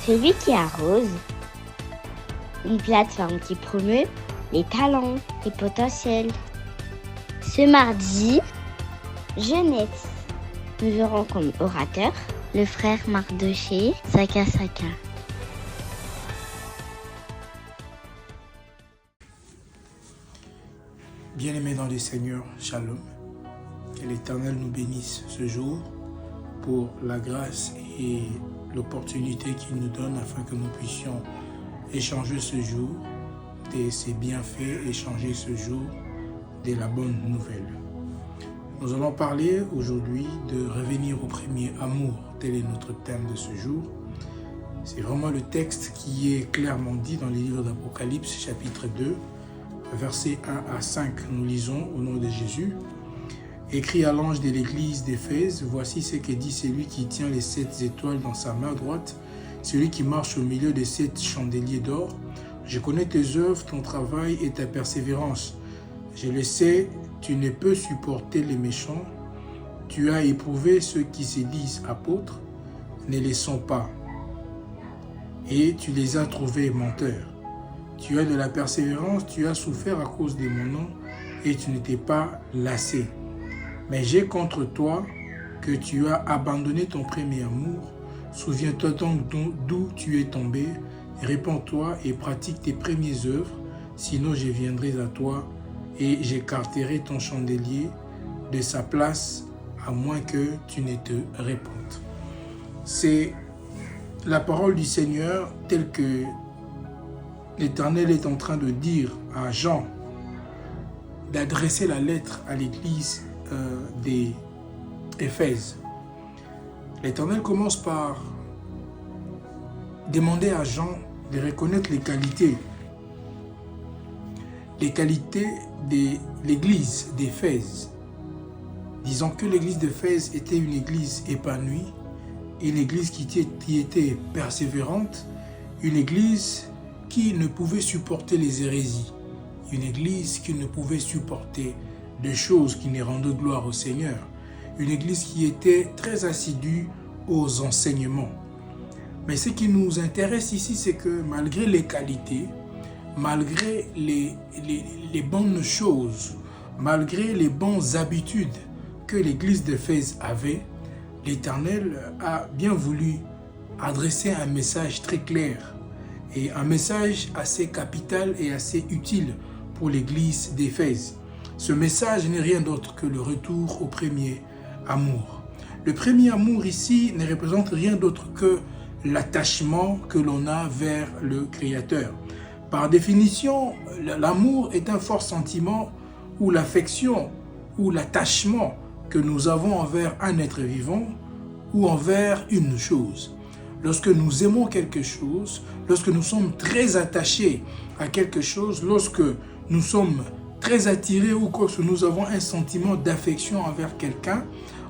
Celui qui arrose, une plateforme qui promeut les talents, les potentiels. Ce mardi, jeunesse, nous aurons comme orateur le frère Mardoché Saka Saka. Bien-aimés dans le Seigneur, Shalom. Que l'Éternel nous bénisse ce jour pour la grâce et l'opportunité qu'il nous donne afin que nous puissions échanger ce jour de ses bienfaits, échanger ce jour de la bonne nouvelle. Nous allons parler aujourd'hui de revenir au premier amour. Tel est notre thème de ce jour. C'est vraiment le texte qui est clairement dit dans les livres d'Apocalypse, chapitre 2, versets 1 à 5. Nous lisons au nom de Jésus. Écrit à l'ange de l'église d'Éphèse, voici ce que dit celui qui tient les 7 étoiles dans sa main droite, celui qui marche au milieu des 7 chandeliers d'or. Je connais tes œuvres, ton travail et ta persévérance. Je le sais, tu ne peux supporter les méchants. Tu as éprouvé ceux qui se disent apôtres, ne les sont pas. Et tu les as trouvés menteurs. Tu as de la persévérance, tu as souffert à cause de mon nom et tu n'étais pas lassé. Mais j'ai contre toi que tu as abandonné ton premier amour. Souviens-toi donc d'où tu es tombé. Répands-toi et pratique tes premières œuvres. Sinon je viendrai à toi et j'écarterai ton chandelier de sa place à moins que tu ne te répandes. C'est la parole du Seigneur telle que l'Éternel est en train de dire à Jean d'adresser la lettre à l'église d'Éphèse. L'Éternel commence par demander à Jean de reconnaître les qualités de l'église d'Éphèse, disant que l'église d'Éphèse était une église épanouie, une église qui était persévérante, une église qui ne pouvait supporter les hérésies, une église qui ne pouvait supporter des choses qui ne rendaient gloire au Seigneur, une église qui était très assidue aux enseignements. Mais ce qui nous intéresse ici, c'est que malgré les qualités, malgré les bonnes choses, malgré les bonnes habitudes que l'église d'Éphèse avait, l'Éternel a bien voulu adresser un message très clair et un message assez capital et assez utile pour l'église d'Éphèse. Ce message n'est rien d'autre que le retour au premier amour. Le premier amour ici ne représente rien d'autre que l'attachement que l'on a vers le Créateur. Par définition, l'amour est un fort sentiment ou l'affection ou l'attachement que nous avons envers un être vivant ou envers une chose. Lorsque nous aimons quelque chose, lorsque nous sommes très attachés à quelque chose, lorsque nous sommes très attirés ou que nous avons un sentiment d'affection envers quelqu'un,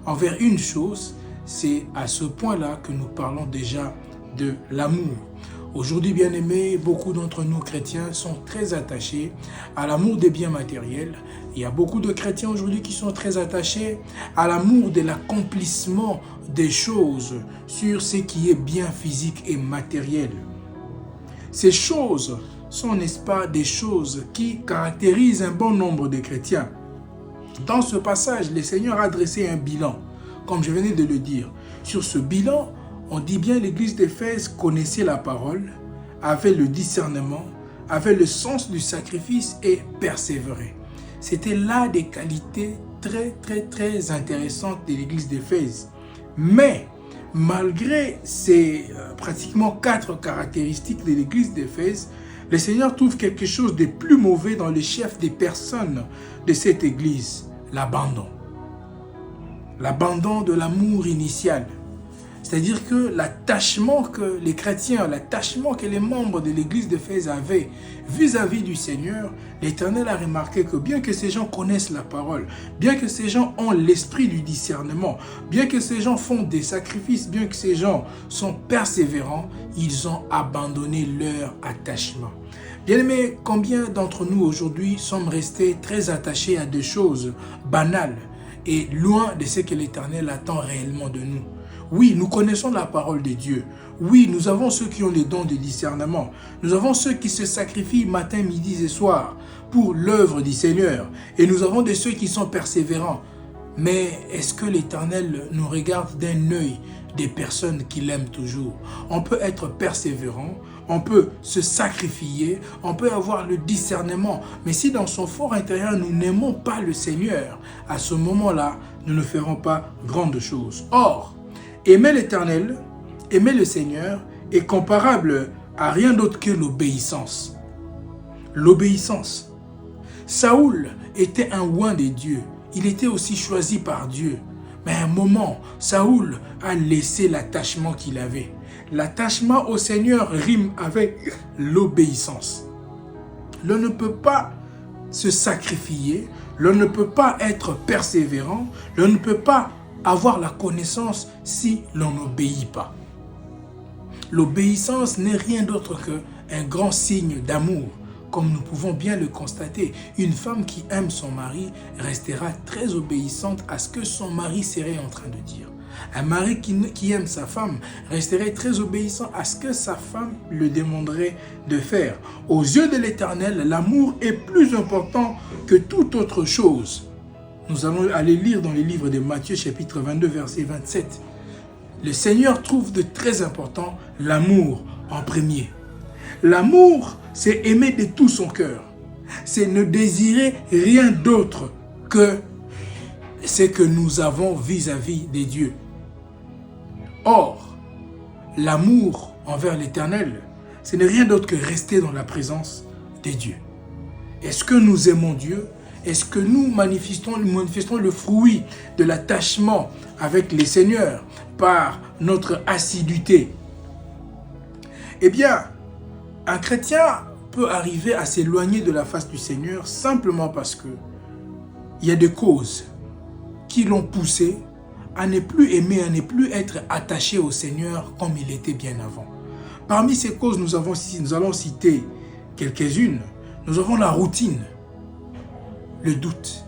envers une chose, c'est à ce point-là que nous parlons déjà de l'amour. Aujourd'hui, bien-aimés, beaucoup d'entre nous chrétiens sont très attachés à l'amour des biens matériels. Il y a beaucoup de chrétiens aujourd'hui qui sont très attachés à l'amour de l'accomplissement des choses sur ce qui est bien physique et matériel. Ces choses sont, n'est-ce pas, des choses qui caractérisent un bon nombre de chrétiens. Dans ce passage, le Seigneur a dressé un bilan, comme je venais de le dire. Sur ce bilan, on dit bien l'église d'Éphèse connaissait la parole, avait le discernement, avait le sens du sacrifice et persévérait. C'était là des qualités très intéressantes de l'église d'Éphèse. Mais malgré ces pratiquement 4 caractéristiques de l'église d'Éphèse, le Seigneur trouve quelque chose de plus mauvais dans le chef des personnes de cette église, l'abandon. L'abandon de l'amour initial. C'est-à-dire que l'attachement que les chrétiens, l'attachement que les membres de l'église d'Éphèse avaient vis-à-vis du Seigneur, l'Éternel a remarqué que bien que ces gens connaissent la parole, bien que ces gens ont l'esprit du discernement, bien que ces gens font des sacrifices, bien que ces gens sont persévérants, ils ont abandonné leur attachement. Bien-aimés, combien d'entre nous aujourd'hui sommes restés très attachés à des choses banales et loin de ce que l'Éternel attend réellement de nous? Oui, nous connaissons la parole de Dieu. Oui, nous avons ceux qui ont les dons de discernement. Nous avons ceux qui se sacrifient matin, midi et soir pour l'œuvre du Seigneur. Et nous avons de ceux qui sont persévérants. Mais est-ce que l'Éternel nous regarde d'un œil des personnes qui l'aiment toujours? On peut être persévérant, on peut se sacrifier, on peut avoir le discernement. Mais si dans son fort intérieur, nous n'aimons pas le Seigneur, à ce moment-là, nous ne ferons pas grandes choses. Or, aimer l'Éternel, aimer le Seigneur est comparable à rien d'autre que l'obéissance. L'obéissance. Saoul était un oint de Dieu. Il était aussi choisi par Dieu. Mais à un moment, Saoul a laissé l'attachement qu'il avait. L'attachement au Seigneur rime avec l'obéissance. L'on ne peut pas se sacrifier, l'on ne peut pas être persévérant, l'on ne peut pas avoir la connaissance si l'on n'obéit pas. L'obéissance n'est rien d'autre qu'un grand signe d'amour. Comme nous pouvons bien le constater, une femme qui aime son mari restera très obéissante à ce que son mari serait en train de dire. Un mari qui aime sa femme resterait très obéissant à ce que sa femme le demanderait de faire. Aux yeux de l'Éternel, l'amour est plus important que toute autre chose. Nous allons aller lire dans les livres de Matthieu, chapitre 22, verset 27. Le Seigneur trouve de très important l'amour en premier. L'amour, c'est aimer de tout son cœur. C'est ne désirer rien d'autre que ce que nous avons vis-à-vis des dieux. Or, l'amour envers l'Éternel, ce n'est rien d'autre que rester dans la présence des dieux. Est-ce que nous aimons Dieu? Est-ce que nous manifestons le fruit de l'attachement avec les seigneurs par notre assiduité? Eh bien, un chrétien peut arriver à s'éloigner de la face du Seigneur simplement parce que il y a des causes qui l'ont poussé à ne plus aimer, à ne plus être attaché au Seigneur comme il était bien avant. Parmi ces causes, nous allons citer quelques-unes. Nous avons la routine, le doute.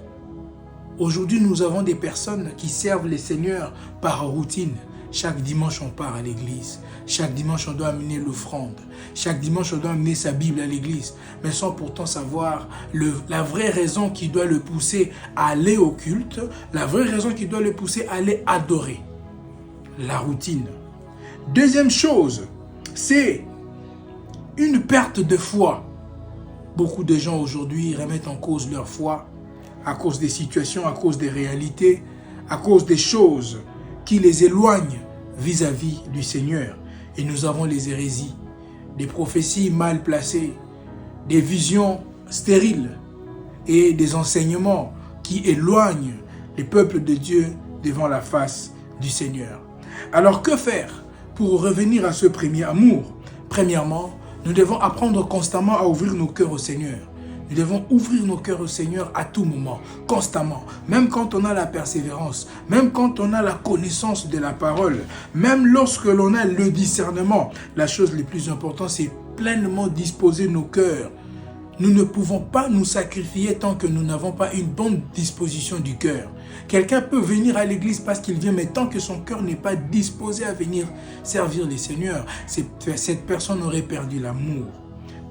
Aujourd'hui, nous avons des personnes qui servent les seigneurs par routine. Chaque dimanche, on part à l'église. Chaque dimanche, on doit amener l'offrande. Chaque dimanche, on doit amener sa Bible à l'église. Mais sans pourtant savoir la vraie raison qui doit le pousser à aller au culte, la vraie raison qui doit le pousser à aller adorer. La routine. Deuxième chose, c'est une perte de foi. Beaucoup de gens aujourd'hui remettent en cause leur foi à cause des situations, à cause des réalités, à cause des choses qui les éloignent vis-à-vis du Seigneur. Et nous avons les hérésies, des prophéties mal placées, des visions stériles et des enseignements qui éloignent les peuples de Dieu devant la face du Seigneur. Alors que faire pour revenir à ce premier amour? Premièrement, nous devons apprendre constamment à ouvrir nos cœurs au Seigneur. Nous devons ouvrir nos cœurs au Seigneur à tout moment, constamment. Même quand on a la persévérance, même quand on a la connaissance de la parole, même lorsque l'on a le discernement. La chose la plus importante, c'est pleinement disposer nos cœurs. Nous ne pouvons pas nous sacrifier tant que nous n'avons pas une bonne disposition du cœur. Quelqu'un peut venir à l'église parce qu'il vient, mais tant que son cœur n'est pas disposé à venir servir les seigneurs, cette personne aurait perdu l'amour.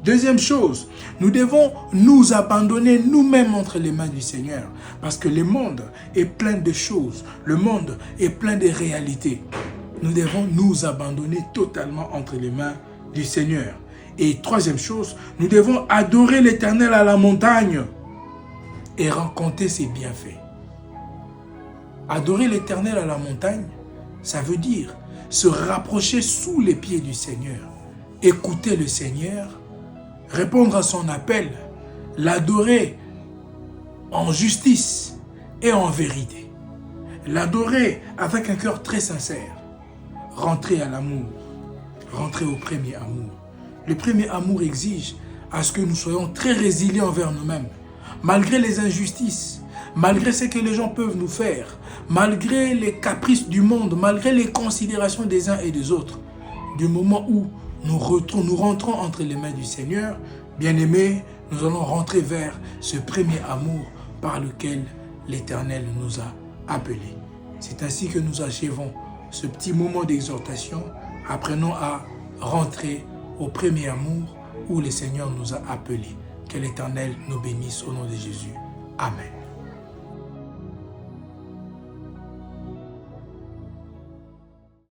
Deuxième chose, nous devons nous abandonner nous-mêmes entre les mains du Seigneur. Parce que le monde est plein de choses. Le monde est plein de réalités. Nous devons nous abandonner totalement entre les mains du Seigneur. Et troisième chose, nous devons adorer l'Éternel à la montagne et rencontrer ses bienfaits. Adorer l'Éternel à la montagne, ça veut dire se rapprocher sous les pieds du Seigneur, écouter le Seigneur, répondre à son appel, l'adorer en justice et en vérité. L'adorer avec un cœur très sincère. Rentrer à l'amour. Rentrer au premier amour. Le premier amour exige à ce que nous soyons très résilients envers nous-mêmes. Malgré les injustices, malgré ce que les gens peuvent nous faire, malgré les caprices du monde, malgré les considérations des uns et des autres, du moment où nous rentrons entre les mains du Seigneur, bien-aimés, nous allons rentrer vers ce premier amour par lequel l'Éternel nous a appelés. C'est ainsi que nous achevons ce petit moment d'exhortation, apprenons à rentrer au premier amour où le Seigneur nous a appelés. Que l'Éternel nous bénisse au nom de Jésus. Amen.